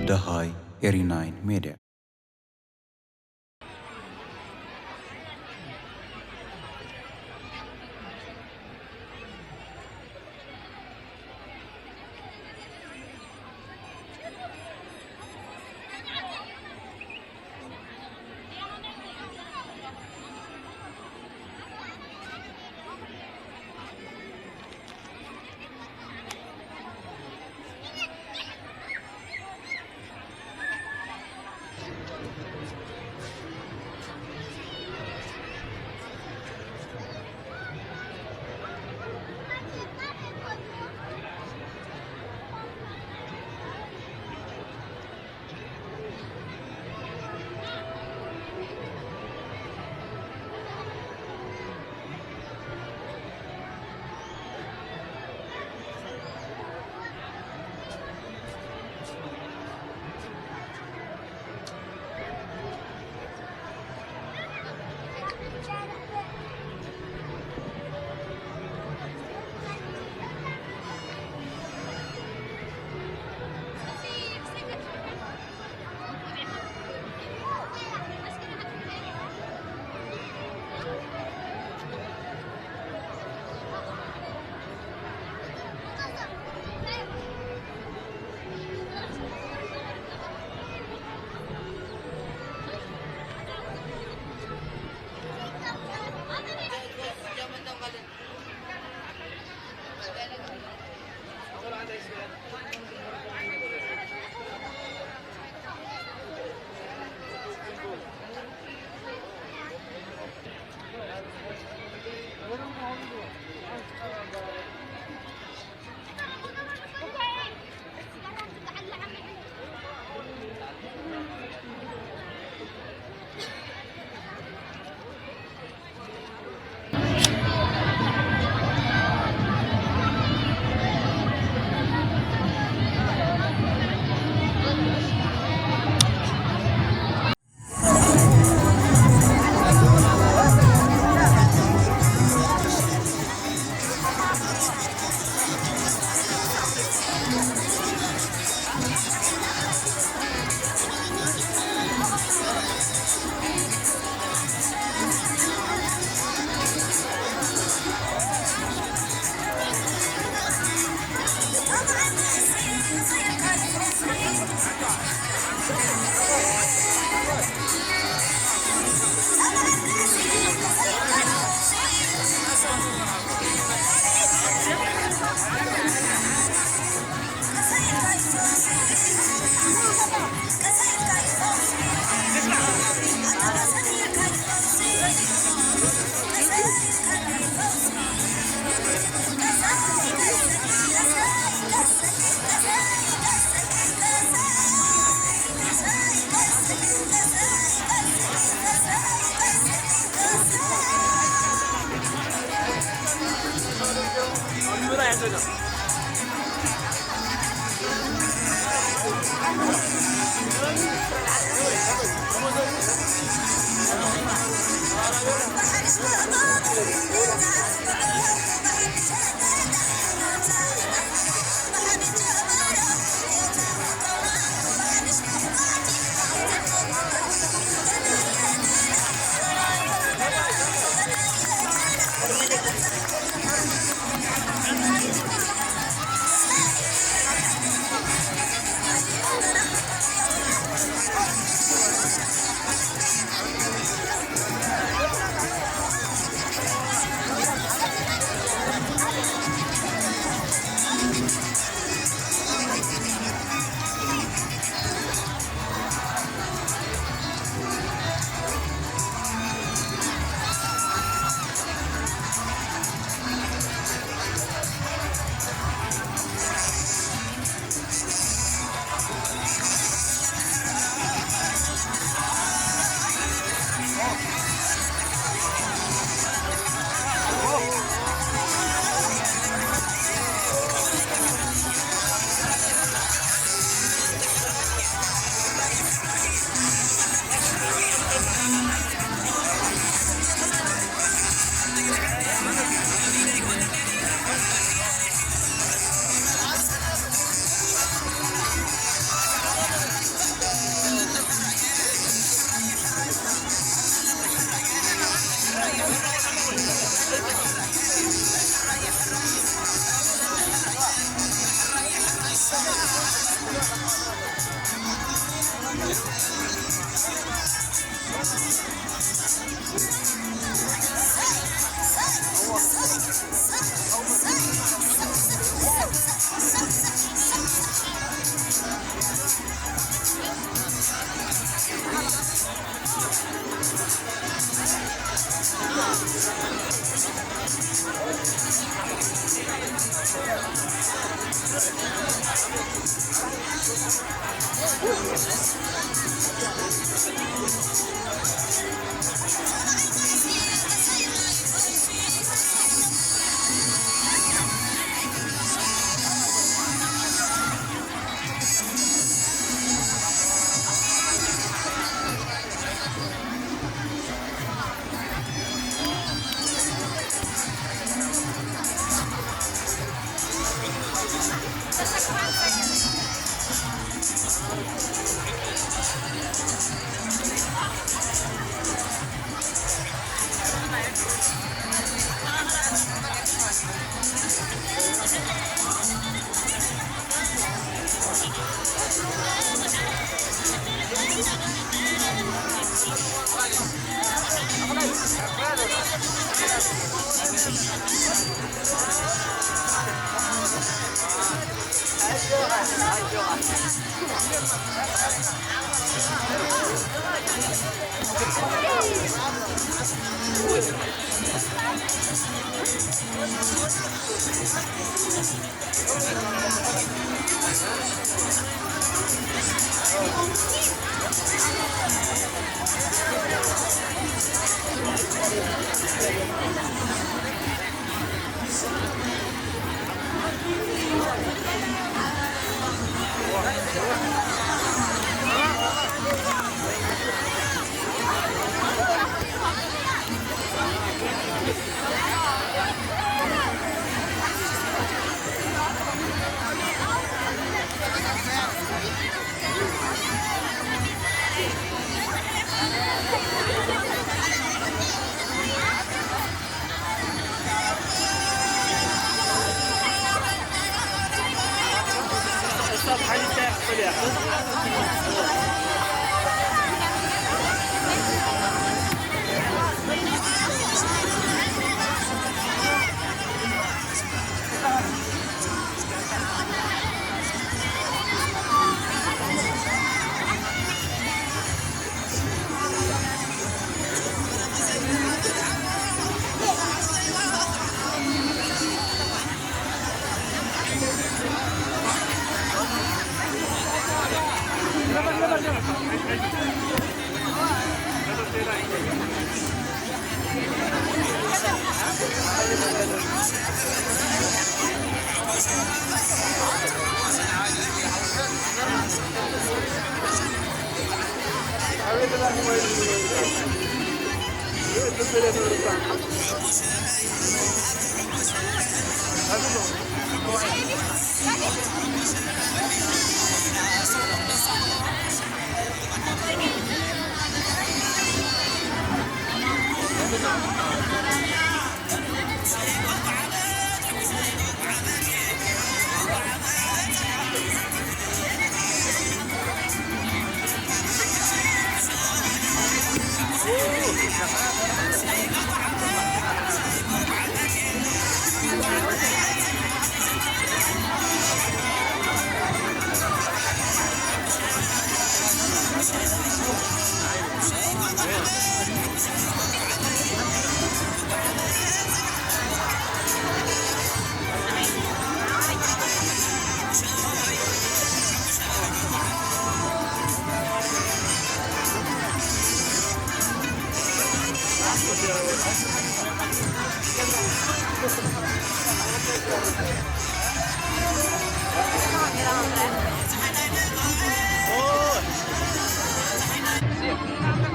Dahai 89 Media.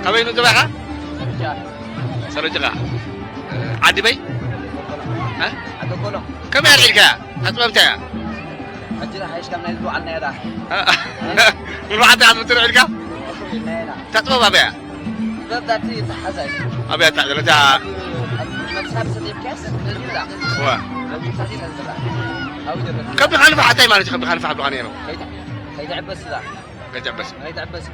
Kawin untuk apa? Saru jaga. Adi bay? Hah? Atau kolong. Kami ada ilka. Atau apa caya? Ajilah hais kami itu aneh dah. Lu ada anu tu ilka? Tak tahu apa ya? Dah ti tahazai. Apa ya tak ada caya? Masab sedip kes, dah. Wah. Lebih tadi dah. Aku dah. Kami kan faham tak mana? Kami kan faham bukan ini. Kayak bas dah. Kejap bas. Kayak bas.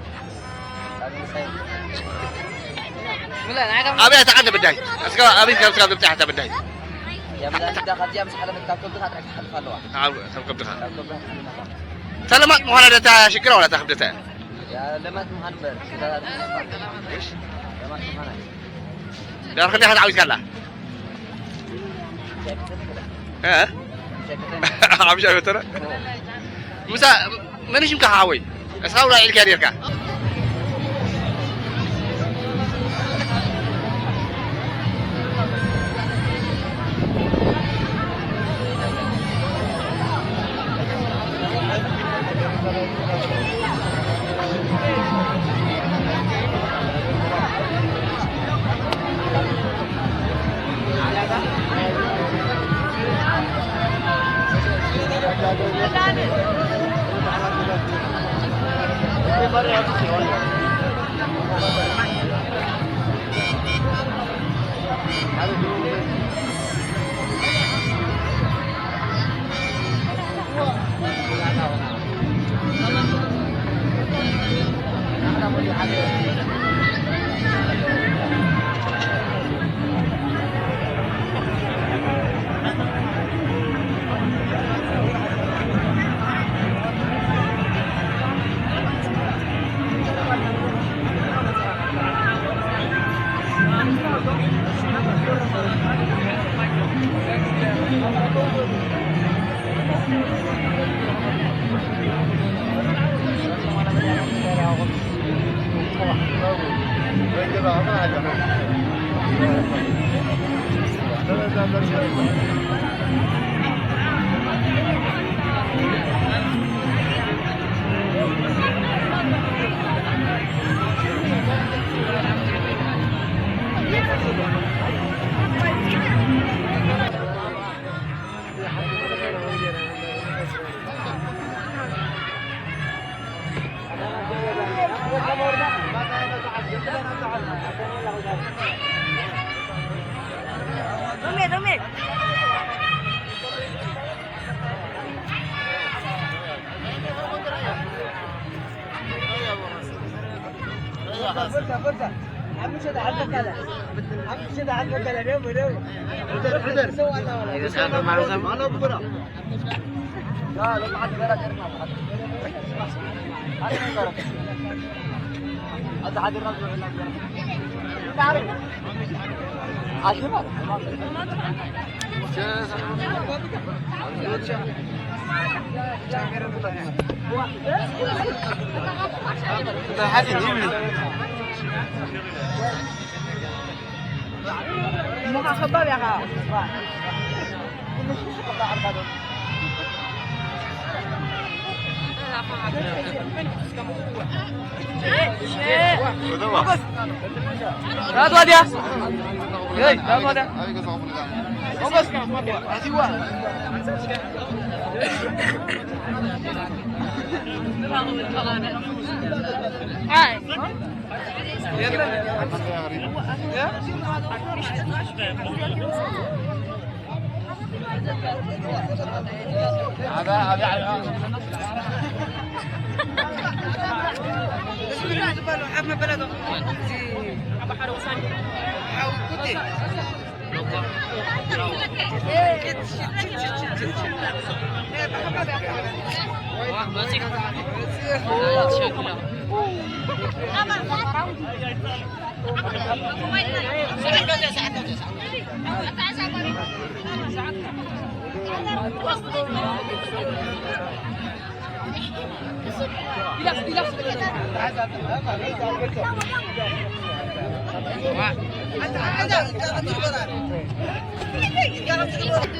Abi tak ada bedai. Sekarang abi sekarang tak ada bedai. Ya benar dah kerja mesti ada betul tu tak ada falwa. Sampai berdekat. Selamat mohon ada tak syukur wala tak bedai. Ya lemat muhanbar. Sudah ada. Ish. Lemat muhanbar. Dah kena ada awis kala. Eh? 5 متر مسا منش مكحاوي اسخاو لا الكاريركا Dumi. فرصة عم شد على البقالة عم شد على البقالة ريو إذا سألت معروضة ما له بكرة لا لا بعد غيرك ارمى هذا حد الرجل ولا تعرف عشرة muka kebal ya kak? Berapa dia? Hei, berapa dia? Bagus. Masih gua. Hai.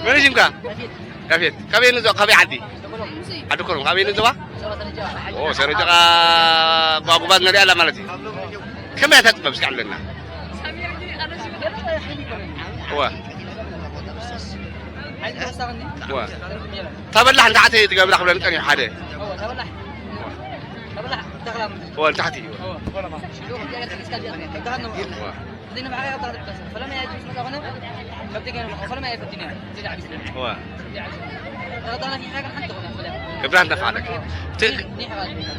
Mana sih muka? David, kami ini juga kami adi. Aduh kurang, kami ini juga. Oh, saya rujak bawa kuban dari alam mana sih? Kami ada tetap sekali lena. Wah. Wah. Tapi lah hendak hati 13 bulan kan ya ada. هو تحتي دينا معايا وطلعت القسم فلما يجوز مثلا بدي كان فلما يفتني تدعي بسنة هو غلطنا في حاجة حتى غلط قبل أن نفعلك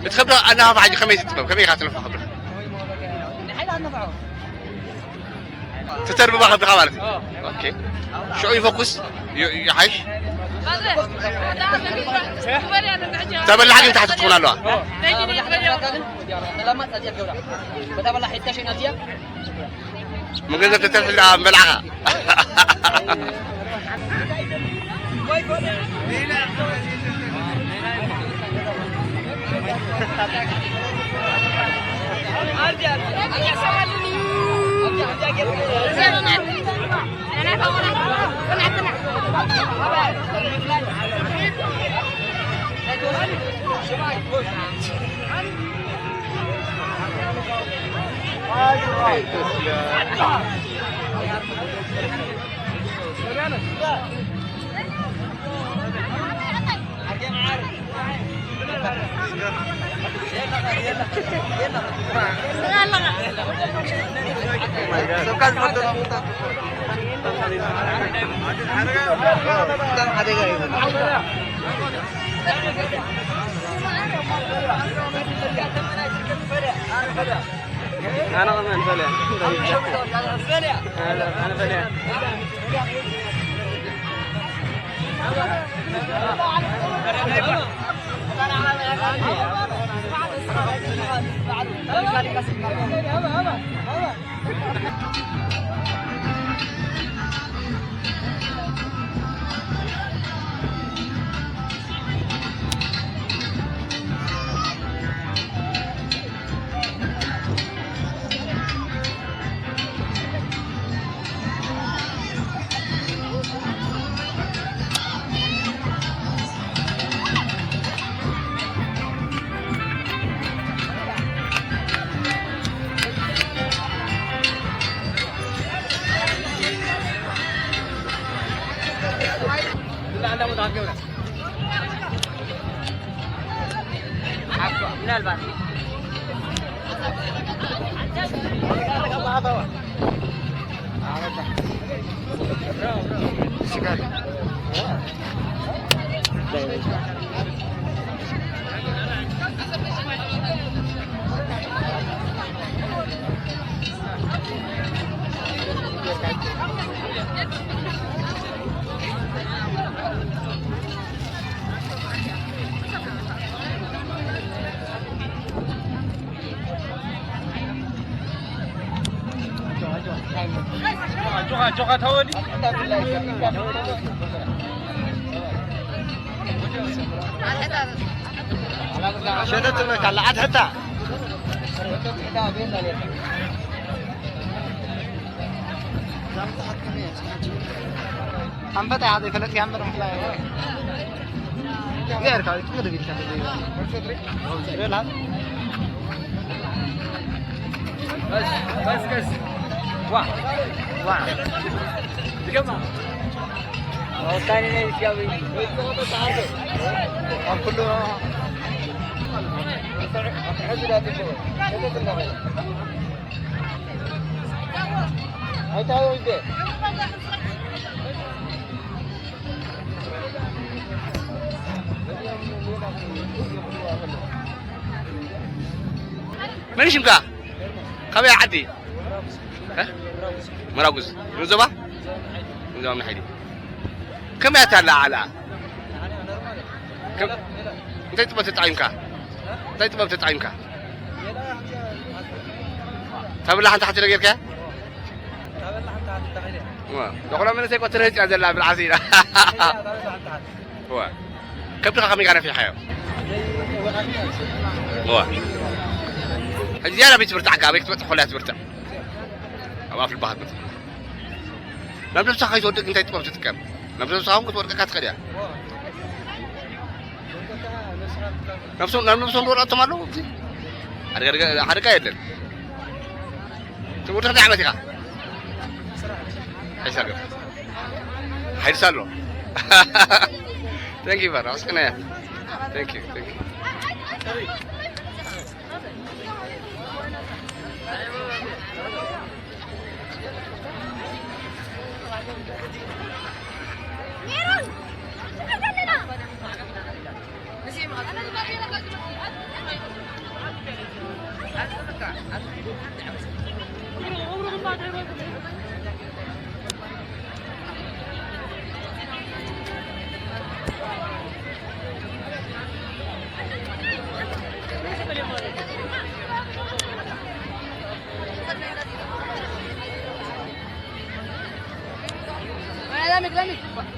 بتخبر أنا بعد خميس تمام كم يخاطر في خبر حاجة عندنا بعض تتربى بقى بخبرتي أوكي شو يفوكس يعيش طب اللي حاجة تحت تدخل له ممكن تتفل ملعقة أنا كمان فلان. أنا فلان. Coba tahu ni. شدت طلعت حتى هم فتح هذه فلت يا عمرو غير كذا كذا بيتكلم بس واحد بكم الثاني ليش يا بني كله من يشمكا؟ كم يا عدي؟ ها؟ مراقز نزبا؟ نزبا من حدي كم يا تلا على؟ كم؟ أنت تبغى تطعمك؟ أنت تبغى تطعمك؟ تبغى أنت حتى غيرك؟ دخلنا من سيكون ترهج هذا اللعب العسيرة. هو كم تخاف كان في حياة؟ هو الزيارة بيتبرتع كابيك تدخلها تبرتع. أو في البحر مثلا. لم تمسح خيط ودك أنت تبغى تتكلم. لم تمسحهم كنت ورك كات خديا. نفسهم دور أتمنى. حركة يدل. تقول تخدع عمتك. حيسالو. حيسالو. Thank you, Baros. Thank you. لامك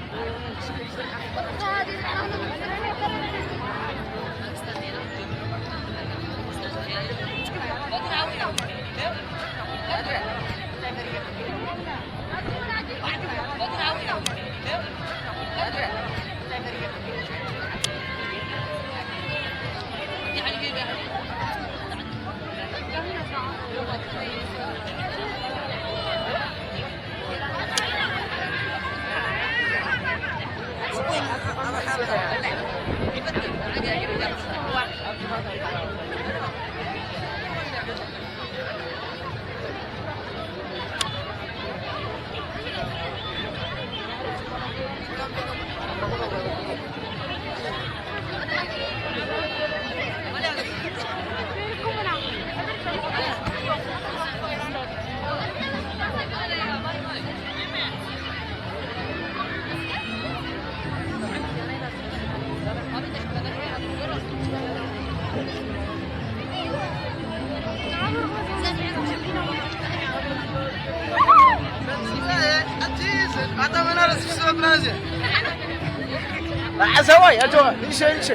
عسوي أجوا إيش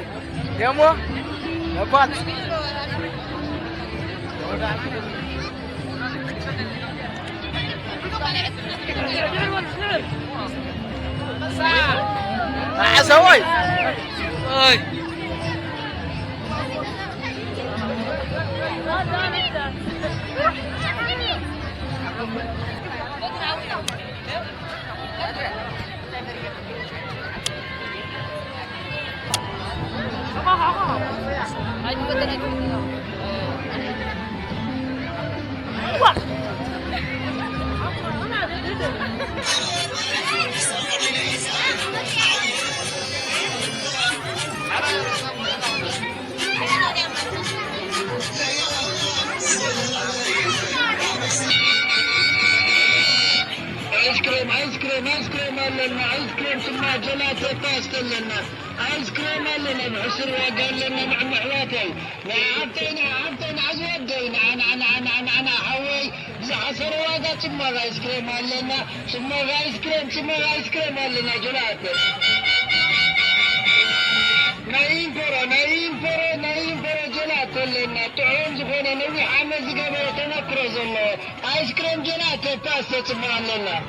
يا مو يا بات عسوي ايس كريم لنا ايس كريم ثم جلاتي باستل لنا ايس كريم لنا بعسر وقال لنا مع محواتي عطينا عزودينا انا حوي عسر وقال ثم ايس كريم لنا ثم ايس كريم لنا جلاتي نايم فرو جلاتي لنا تعون زخونا نبي حمز قبل تنكرز الله ايس كريم جلاتي باستل ثم لنا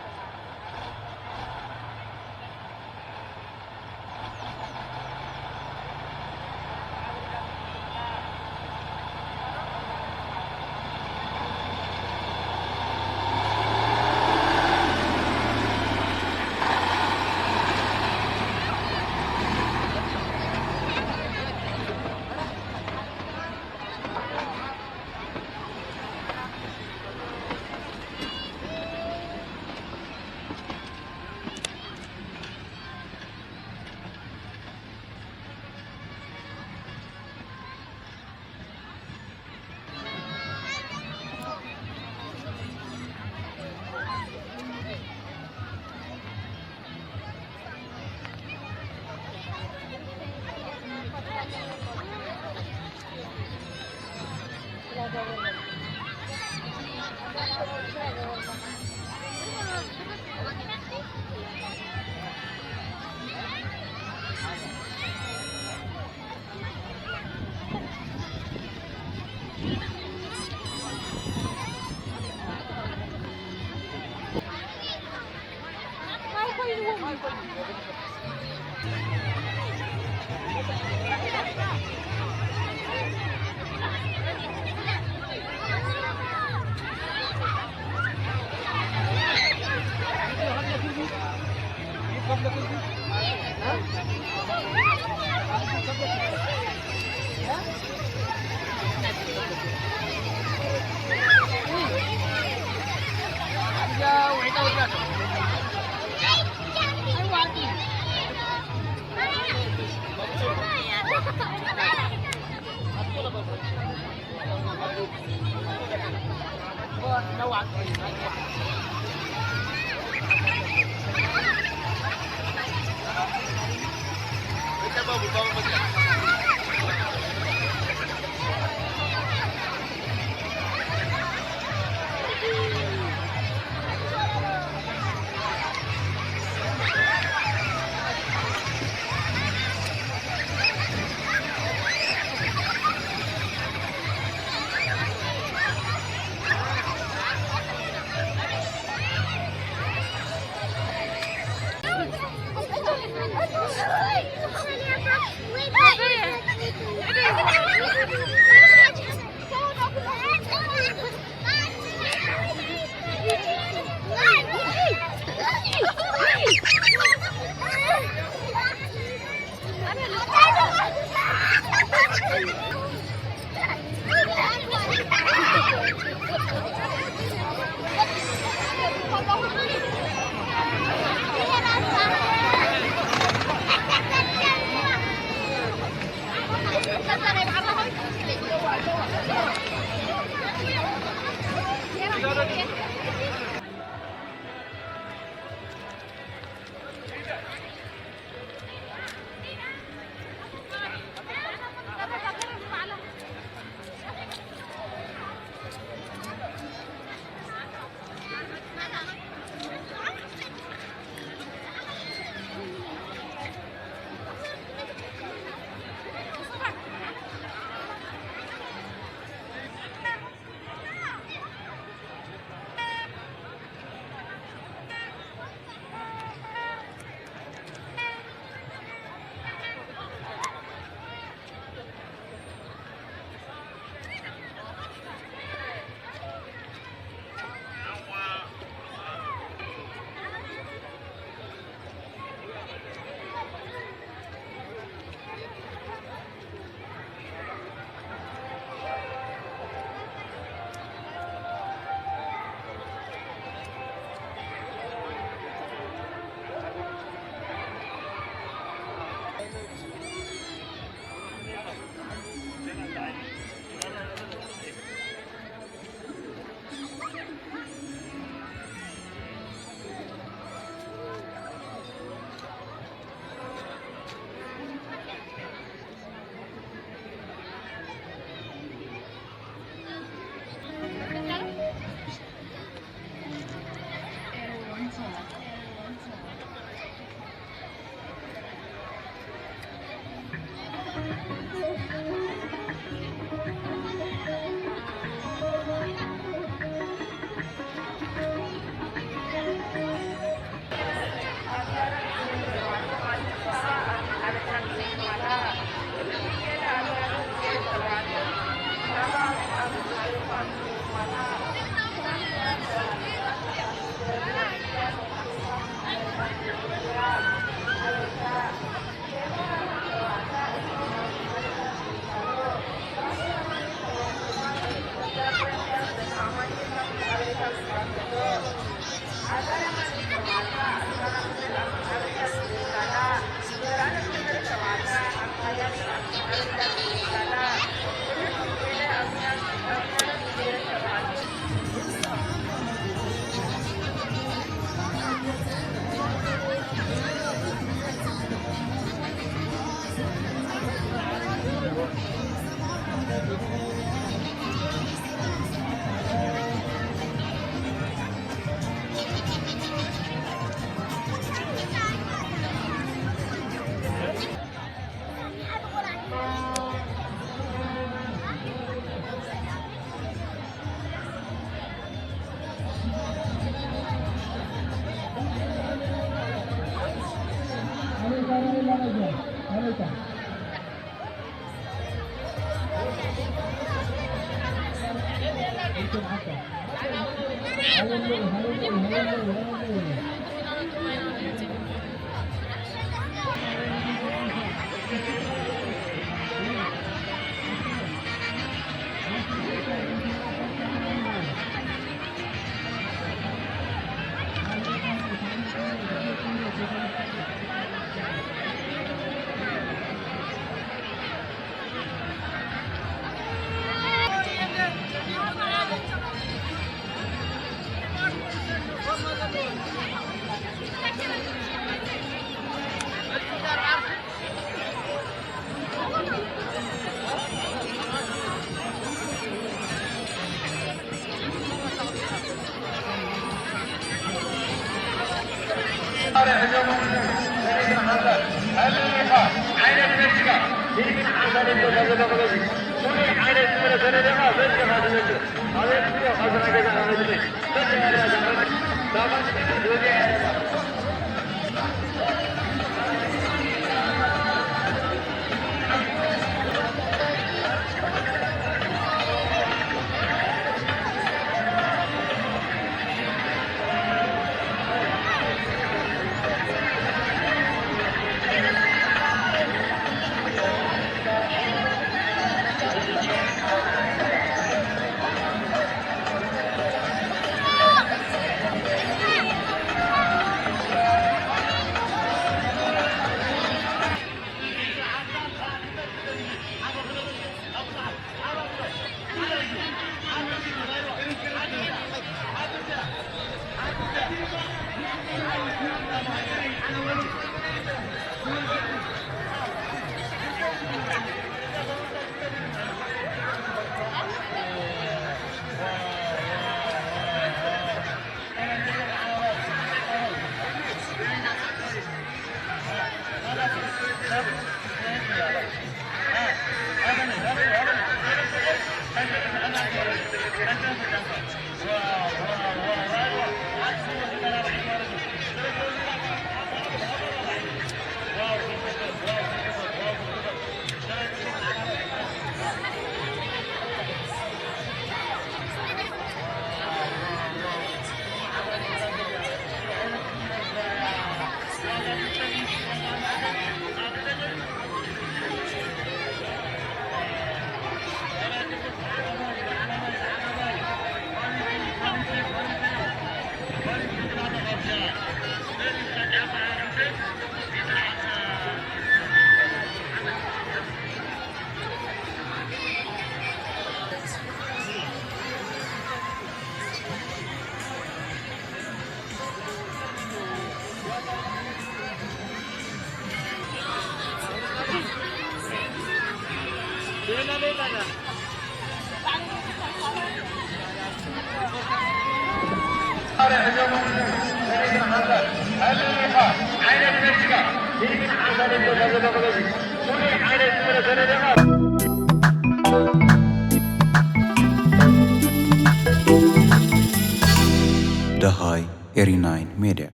Dahai Eri9 Media.